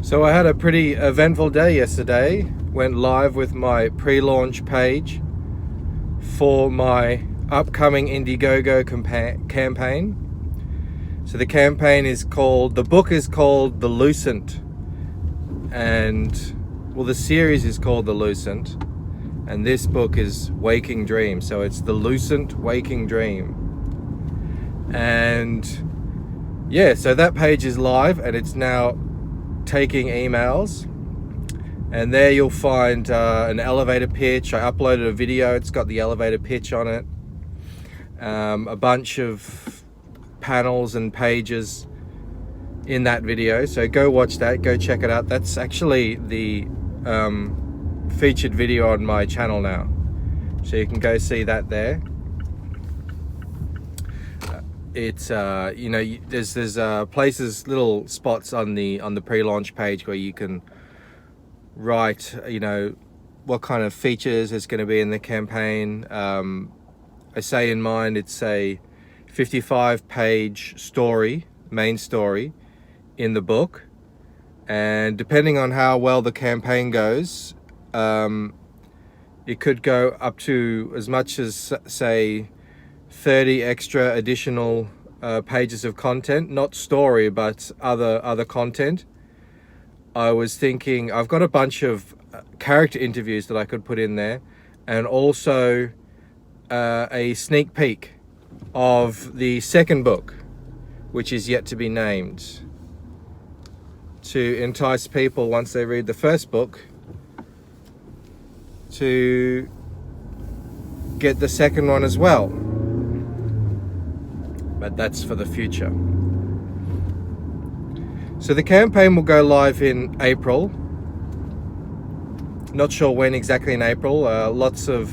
So I had a pretty eventful day yesterday. Went live with my pre-launch page for my upcoming Indiegogo campaign. So the campaign is called, the book is called The Lucent, and well, the series is called The Lucent, and this book is Waking Dream. So it's The Lucent Waking Dream. And yeah, so that page is live and it's now taking emails, and there you'll find an elevator pitch. I uploaded a video, it's got the elevator pitch on it, a bunch of panels and pages in that video, so go watch that, go check it out. That's actually the featured video on my channel now, so you can go see that there. It's you know, there's places, little spots on the pre-launch page where you can write, you know, what kind of features is going to be in the campaign. I say in mine it's a 55-page story, main story in the book, and depending on how well the campaign goes, it could go up to as much as, say, 30 extra additional pages of content, not story but other content. I was thinking I've got a bunch of character interviews that I could put in there, and also a sneak peek of the second book, which is yet to be named, to entice people once they read the first book to get the second one as well. But that's for the future. So the campaign will go live in April. Not sure when exactly in April. Lots of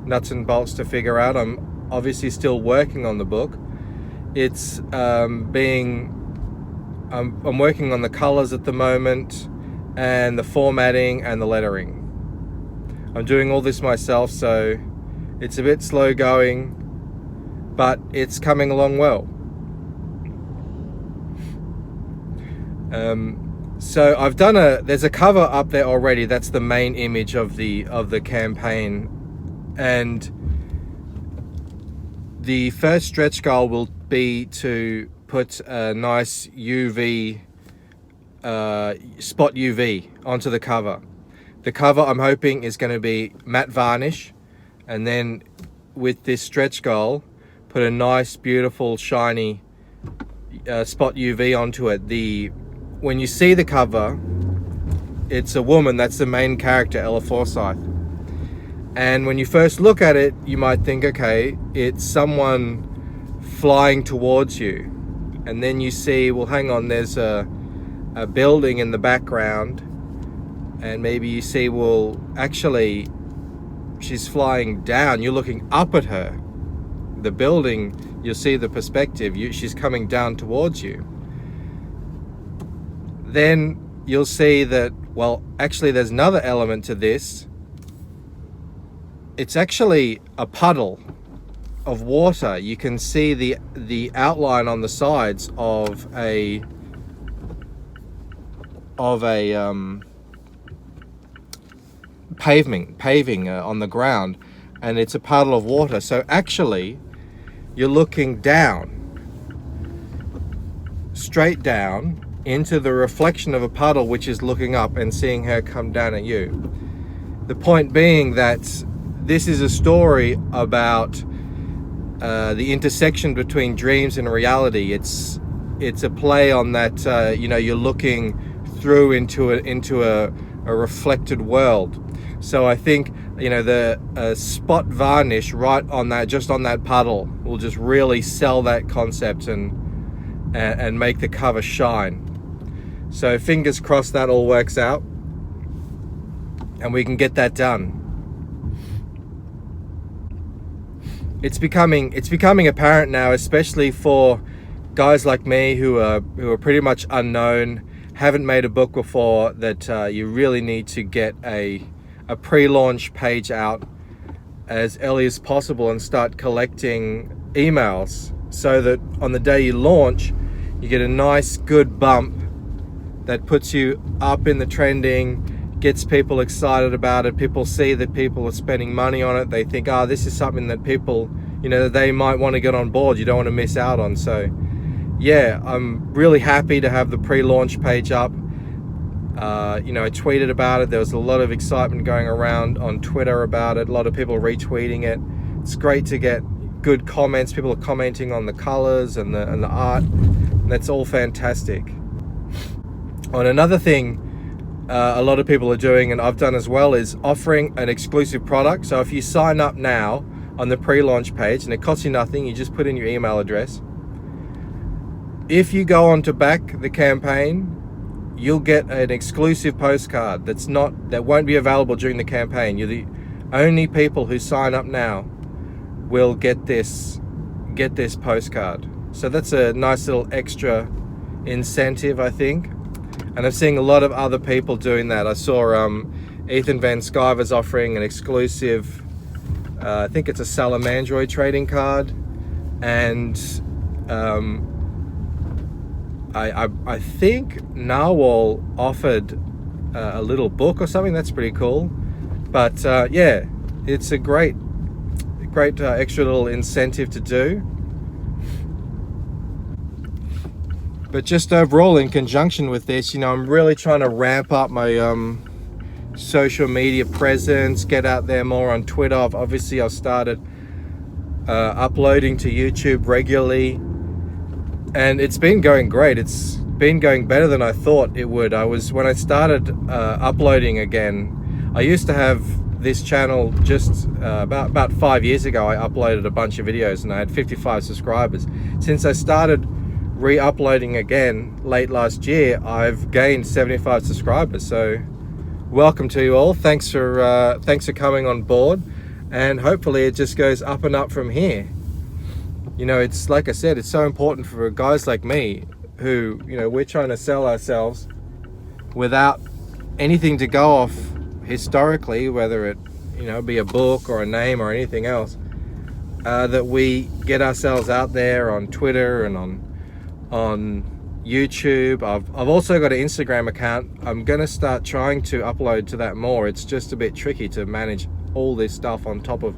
nuts and bolts to figure out. I'm obviously still working on the book. It's I'm working on the colors at the moment, and the formatting and the lettering. I'm doing all this myself, so it's a bit slow going, but it's coming along well. So I've done there's a cover up there already. That's the main image of the campaign, and the first stretch goal will be to put a nice UV spot UV onto the cover. The cover, I'm hoping, is going to be matte varnish, and then with this stretch goal, put a nice, beautiful, shiny spot UV onto it. When you see the cover, it's a woman. That's the main character, Ella Forsyth. And when you first look at it, you might think, okay, it's someone flying towards you. And then you see, well, hang on, there's a building in the background. And maybe you see, well, actually, she's flying down. You're looking up at her. The building, you'll see the perspective. She's coming down towards you. Then you'll see that, well, actually there's another element to this. It's actually a puddle of water. You can see the outline on the sides of a paving on the ground, and it's a puddle of water. So actually you're looking down, straight down into the reflection of a puddle, which is looking up and seeing her come down at you. The point being that this is a story about the intersection between dreams and reality. It's a play on that, you know, you're looking through into a reflected world. So I think, you know, the spot varnish right on that, just on that puddle, will just really sell that concept and make the cover shine. So fingers crossed that all works out and we can get that done. It's becoming apparent now, especially for guys like me who are pretty much unknown, haven't made a book before, that you really need to get a pre-launch page out as early as possible and start collecting emails, so that on the day you launch, you get a nice good bump that puts you up in the trending, gets people excited about it. People see that people are spending money on it. They think, this is something that people, they might want to get on board. You don't want to miss out on. So yeah, I'm really happy to have the pre-launch page up. I tweeted about it. There was a lot of excitement going around on Twitter about it. A lot of people retweeting it. It's great to get good comments. People are commenting on the colors and the art. And that's all fantastic. On another thing a lot of people are doing, and I've done as well, is offering an exclusive product. So if you sign up now on the pre-launch page, and it costs you nothing, you just put in your email address. If you go on to back the campaign, you'll get an exclusive postcard that won't be available during the campaign. You're the only people who sign up now will get this postcard. So that's a nice little extra incentive, I think. And I'm seeing a lot of other people doing that. I saw Ethan Van Sciver's offering an exclusive, I think it's a Salamandroid trading card, and I think Narwhal offered a little book or something. That's pretty cool. But yeah, it's a great extra little incentive to do. But just overall, in conjunction with this, I'm really trying to ramp up my social media presence, get out there more on Twitter. I've started uploading to YouTube regularly, and it's been going great. It's been going better than I thought it would. When I started uploading again, I used to have this channel just about 5 years ago. I uploaded a bunch of videos and I had 55 subscribers. Since I started re-uploading again late last year, I've gained 75 subscribers. So welcome to you all. Thanks for coming on board, and hopefully it just goes up and up from here. It's like I said, it's so important for guys like me who, we're trying to sell ourselves without anything to go off historically, whether it, be a book or a name or anything else, that we get ourselves out there on Twitter and on YouTube. I've also got an Instagram account. I'm going to start trying to upload to that more. It's just a bit tricky to manage all this stuff on top of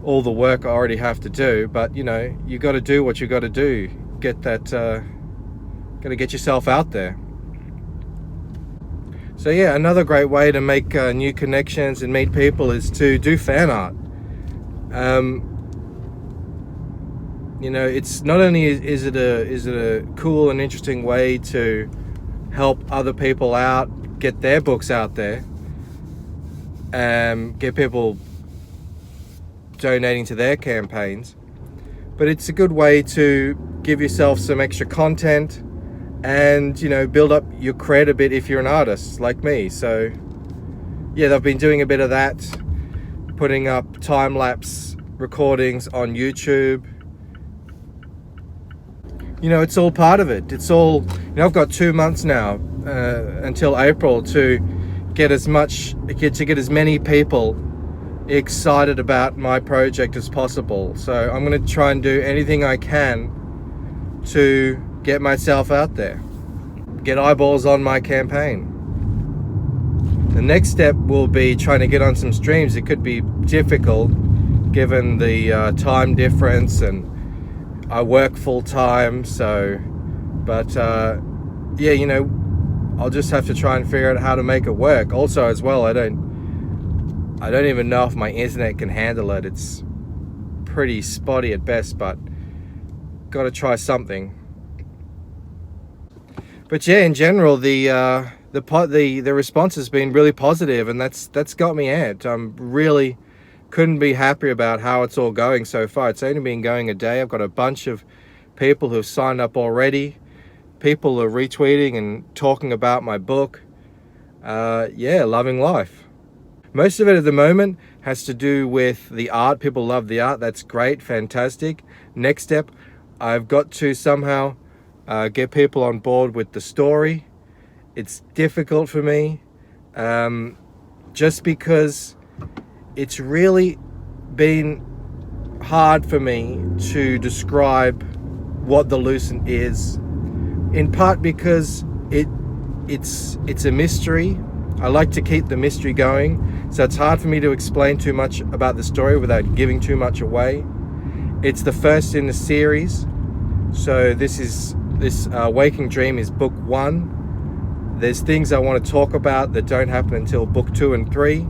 all the work I already have to do, but you got to do what you got to do. Get that, got to get yourself out there. So yeah, another great way to make new connections and meet people is to do fan art. It's not only is it a cool and interesting way to help other people out, get their books out there, get people donating to their campaigns, but it's a good way to give yourself some extra content and build up your cred a bit if you're an artist like me. So yeah, I've been doing a bit of that, putting up time-lapse recordings on YouTube. It's all part of it. It's all, I've got 2 months now until April to get as many people excited about my project as possible. So I'm going to try and do anything I can to get myself out there, get eyeballs on my campaign. The next step will be trying to get on some streams. It could be difficult given the time difference, and I work full time. So, but yeah, I'll just have to try and figure out how to make it work. Also, as well, I don't even know if my internet can handle it. It's pretty spotty at best, but got to try something. But yeah, in general, the response has been really positive, and that's got me amped. I'm really couldn't be happier about how it's all going so far. It's only been going a day. I've got a bunch of people who've signed up already. People are retweeting and talking about my book. Yeah, loving life. Most of it at the moment has to do with the art. People love the art. That's great, fantastic. Next step, I've got to somehow get people on board with the story. It's difficult for me, just because it's really been hard for me to describe what the Lucent is, in part because it it's a mystery. I like to keep the mystery going, so it's hard for me to explain too much about the story without giving too much away. It's the first in the series, so this Waking Dream is book 1. There's things I want to talk about that don't happen until book 2 and 3,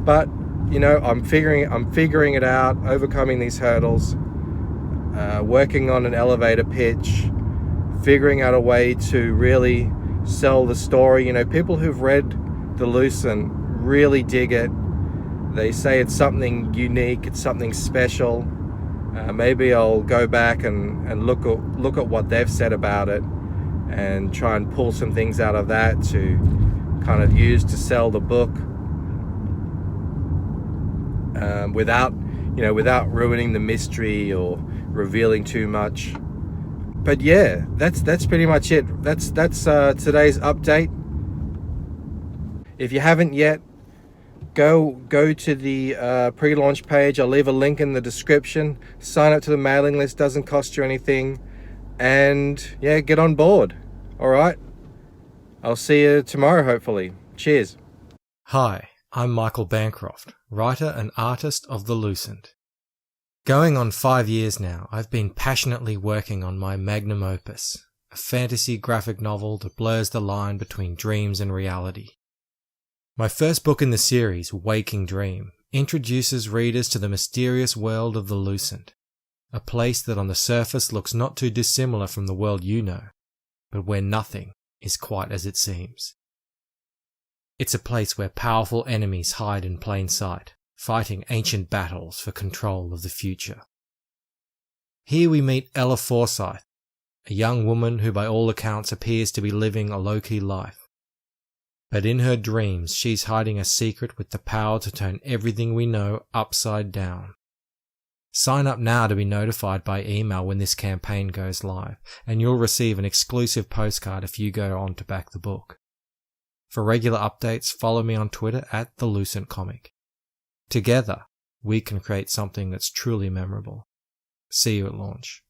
but you know, I'm figuring it out, overcoming these hurdles, working on an elevator pitch, figuring out a way to really sell the story. You know, people who've read the Lucent really dig it. They say it's something unique, it's something special. Maybe I'll go back and look at what they've said about it and try and pull some things out of that to kind of use to sell the book, without ruining the mystery or revealing too much. But yeah, that's pretty much it. That's today's update. If you haven't yet, go to the pre-launch page. I'll leave a link in the description. Sign up to the mailing list, doesn't cost you anything, and yeah, get on board. All right, I'll see you tomorrow, hopefully. Cheers. Hi, I'm Michael Bancroft, writer and artist of the Lucent. Going on 5 years now, I've been passionately working on my magnum opus, a fantasy graphic novel that blurs the line between dreams and reality. My first book in the series, Waking Dream, introduces readers to the mysterious world of the Lucent, a place that on the surface looks not too dissimilar from the world you know, but where nothing is quite as it seems. It's a place where powerful enemies hide in plain sight, fighting ancient battles for control of the future. Here we meet Ella Forsyth, a young woman who by all accounts appears to be living a low-key life. But in her dreams, she's hiding a secret with the power to turn everything we know upside down. Sign up now to be notified by email when this campaign goes live, and you'll receive an exclusive postcard if you go on to back the book. For regular updates, follow me on Twitter at The Lucent Comic. Together, we can create something that's truly memorable. See you at launch.